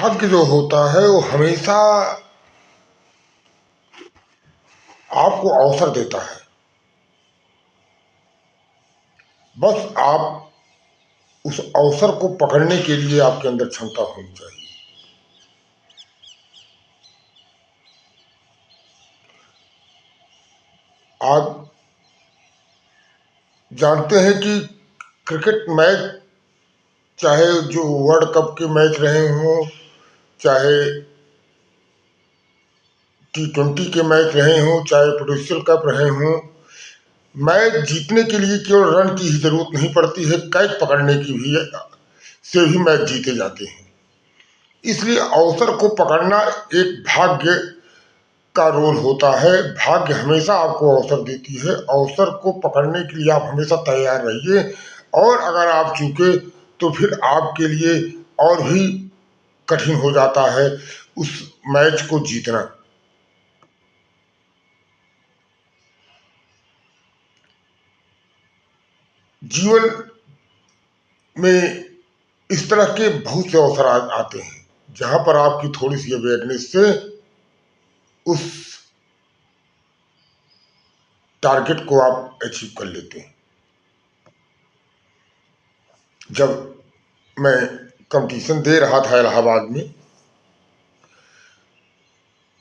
भाग्य जो होता है वो हमेशा आपको अवसर देता है। बस आप उस अवसर को पकड़ने के लिए आपके अंदर क्षमता होनी चाहिए। आप जानते हैं कि क्रिकेट मैच, चाहे जो वर्ल्ड कप के मैच रहे हों, चाहे T20 के मैच रहे हों, चाहे प्रोविंशियल कप रहे हों, मैच जीतने के लिए केवल रन की ही जरूरत नहीं पड़ती है, कैच पकड़ने की भी से भी मैच जीते जाते हैं। इसलिए अवसर को पकड़ना एक भाग्य का रोल होता है। भाग्य हमेशा आपको अवसर देती है। अवसर को पकड़ने के लिए आप हमेशा तैयार रहिए, और अगर आप चूके तो फिर आपके लिए और भी कठिन हो जाता है उस मैच को जीतना। जीवन में इस तरह के बहुत से अवसर आते हैं जहां पर आपकी थोड़ी सी अवेयरनेस से उस टारगेट को आप अचीव कर लेते हैं। जब मैं कंपटीशन दे रहा था इलाहाबाद में,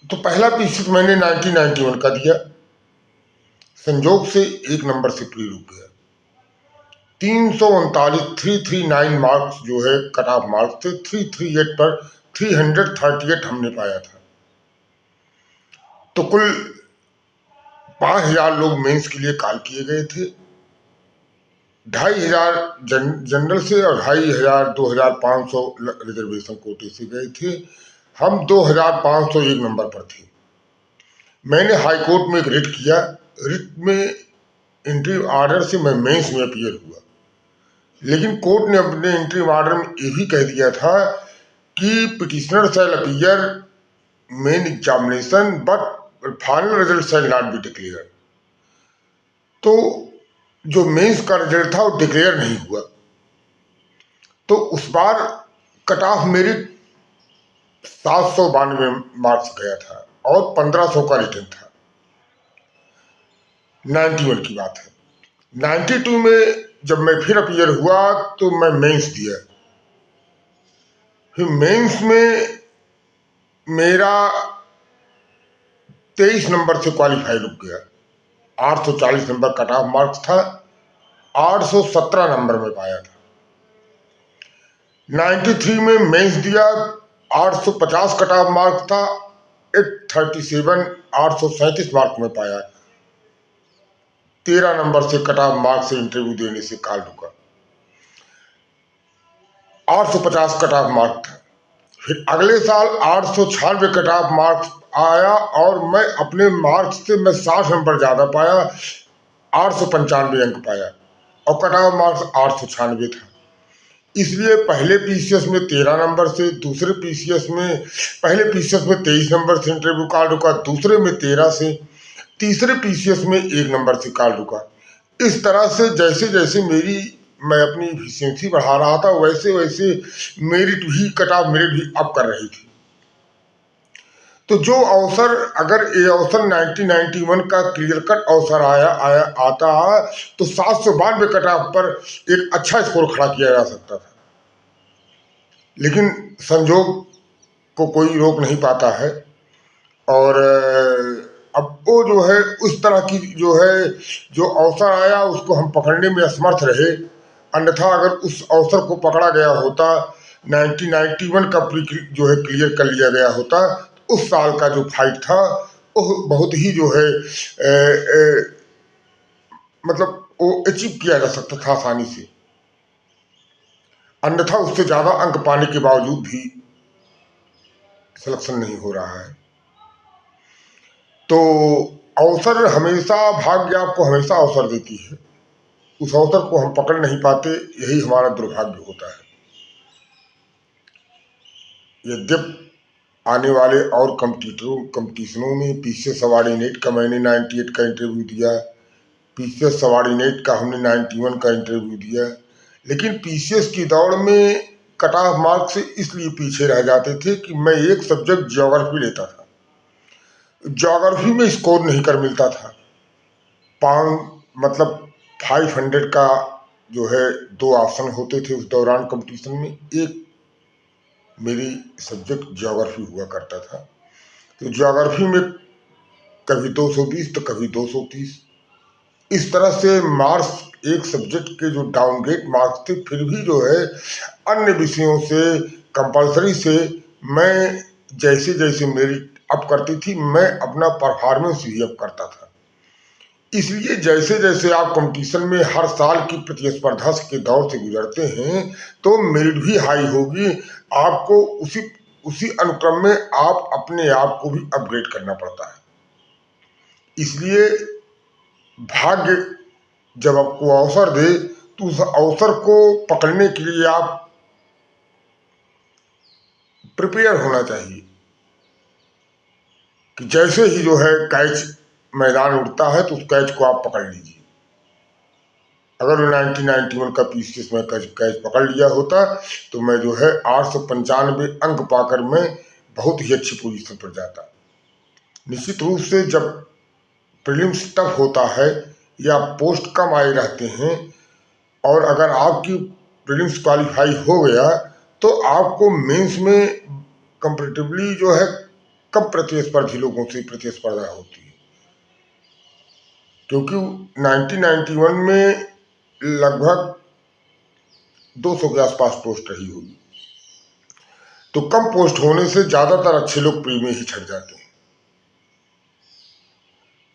तो पहला पीसीएस मैंने 1991 का दिया। संजोग से एक नंबर से प्री रुक गया। 339 मार्क्स जो है कट ऑफ मार्क्स थे। 338 पर 338 हमने पाया था। तो कुल 5000 लोग मेंस के लिए कॉल किए गए थे। 2500 जनरल से और 2500 रिजर्वेशन कोटे से गए थे। हम 2501 नंबर पर थे। मैंने हाई कोर्ट में एक रिट किया। रिट में एंट्री ऑर्डर से मैं मेंस में अपीयर हुआ, लेकिन कोर्ट ने अपने एंट्री ऑर्डर में ये भी कह दिया था कि petitioner shall appear main examination but final result shall not be declare. तो जो मेंस का रिजल्ट था वो डिक्लेयर नहीं हुआ। तो उस बार कट ऑफ मेरिट 792 मार्क्स गया था और 1500 का रिटर्न था। 91 की बात है। 92 में जब मैं फिर अपीयर हुआ तो मैं मेंस दिया। फिर मेंस में मेरा 23 नंबर से क्वालिफाई रुक गया। 840 नंबर कट ऑफ मार्क्स था, 817 नंबर में पाया था। 93 में मेंस दिया, 850 कट ऑफ मार्क्स था, 837 837 मार्क में पाया। 13 नंबर से कट ऑफ मार्क्स से इंटरव्यू देने से कॉल रुका। 850 कट ऑफ मार्क था। फिर अगले साल 896 कट ऑफ मार्क्स आया और मैं अपने मार्क्स से मैं 60 नंबर ज्यादा पाया, 895 अंक पाया और कट ऑफ मार्क्स 896 था। इसलिए पहले पीसीएस में 13 नंबर से, दूसरे पीसीएस में पहले पीसीएस में 23 नंबर से इंटरव्यू कॉल रुका, दूसरे में 13 से, तीसरे पीसीएस में 1 नंबर से कॉल रुका। इस तरह से जैसे जैसे मैं अपनी एफिशिएंसी बढ़ा रहा था, वैसे वैसे मेरिट भी कट ऑफ मेरिट भी अप कर रही थी। तो जो अवसर, अगर ये अवसर 1991 का क्लियर कट अवसर आता तो 792 कट ऑफ पर एक अच्छा स्कोर खड़ा किया जा सकता था, लेकिन संजोग को कोई रोक नहीं पाता है। और अब वो जो है उस तरह की जो अवसर आया उसको हम पकड़ने में असमर्थ रहे। अन्यथा अगर उस अवसर को पकड़ा गया होता, 1991 का जो है क्लियर कर लिया गया होता, उस साल का जो फाइट था वो बहुत ही जो है मतलब वो अचीव किया जा सकता था आसानी से। अन्यथा उससे ज्यादा अंक पाने के बावजूद भी सिलेक्शन नहीं हो रहा है। तो अवसर हमेशा, भाग्य आपको हमेशा अवसर देती है। उस अवसर को हम पकड़ नहीं पाते, यही हमारा दुर्भाग्य होता है। यद्यप आने वाले और कंपटीशनों में पीसीएस सबॉर्डिनेट का मैंने 98 का इंटरव्यू दिया, पीसीएस सबॉर्डिनेट का हमने 91 का इंटरव्यू दिया, लेकिन पीसीएस की दौड़ में कट ऑफ मार्क से इसलिए पीछे रह जाते थे कि मैं एक सब्जेक्ट ज्योग्राफी लेता था। ज्योग्राफी में स्कोर नहीं कर मिलता था। मतलब 500 का जो है 2 ऑप्शन होते थे उस दौरान कंपटीशन में। एक मेरी सब्जेक्ट ज्योग्राफी हुआ करता था, तो ज्योग्राफी में कभी 220 तो कभी 230, इस तरह से मार्क्स एक सब्जेक्ट के जो डाउनग्रेड मार्क्स थे, फिर भी जो है अन्य विषयों से कंपलसरी से मैं जैसे जैसे मेरिट अप करती थी, मैं अपना परफॉर्मेंस भी अप करता था। इसलिए जैसे जैसे आप कंपटीशन में हर साल की प्रतिस्पर्धा के दौर से गुजरते हैं तो मेरिट भी हाई होगी। आपको उसी उसी अनुक्रम में आप अपने आप को भी अपग्रेड करना पड़ता है। इसलिए भाग्य जब आपको अवसर दे तो उस अवसर को पकड़ने के लिए आप प्रिपेयर होना चाहिए कि जैसे ही जो है कैच मैदान उठता है तो उस कैच को आप पकड़ लीजिए। अगर 1991 का पीसीएस में कैच पकड़ लिया होता तो मैं जो है 895 अंक पाकर मैं बहुत ही अच्छी पोजीशन पर जाता। निश्चित रूप से जब प्रीलिम्स टफ होता है या पोस्ट कम आए रहते हैं और अगर आपकी प्रीलिम्स क्वालिफाई हो गया तो आपको मेंस में कंपैरेटिवली जो है कम प्रतिस्पर्धी लोगों से प्रतिस्पर्धा होती है, क्योंकि 1991 में लगभग 200 के आसपास पोस्ट रही होगी। तो कम पोस्ट होने से ज्यादातर अच्छे लोग प्री में ही छट जाते हैं।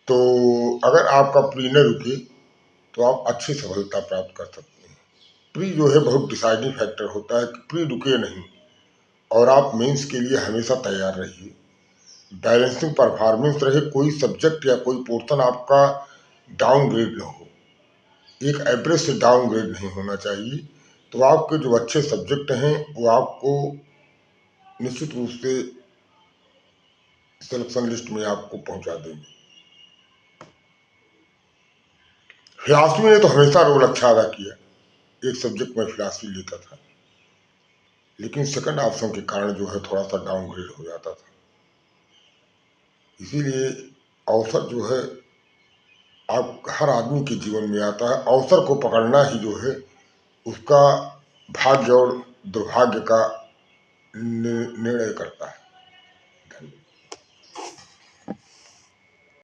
तो अगर आपका प्री न रुके तो आप अच्छी सफलता प्राप्त कर सकते हैं। प्री जो है बहुत डिसाइडिंग फैक्टर होता है कि प्री रुके नहीं और आप मेंस के लिए हमेशा तैयार रहिए। बैलेंसिंग परफॉर्मेंस रहे, कोई सब्जेक्ट या कोई पोर्शन आपका डाउनग्रेड न हो, एक एवरेज से डाउनग्रेड नहीं होना चाहिए। तो आपके जो अच्छे सब्जेक्ट हैं वो आपको निश्चित रूप से सिलेक्शन लिस्ट में आपको पहुंचा देंगे। फिलॉसफी ने तो हमेशा रोल अच्छा अदा किया। एक सब्जेक्ट में फिलॉसफी लेता था, लेकिन सेकंड ऑप्शन के कारण जो है थोड़ा सा डाउनग्रेड हो जाता था। इसीलिए अवसर जो है आप हर आदमी के जीवन में आता है। अवसर को पकड़ना ही जो है उसका भाग्य और दुर्भाग्य का निर्णय करता है।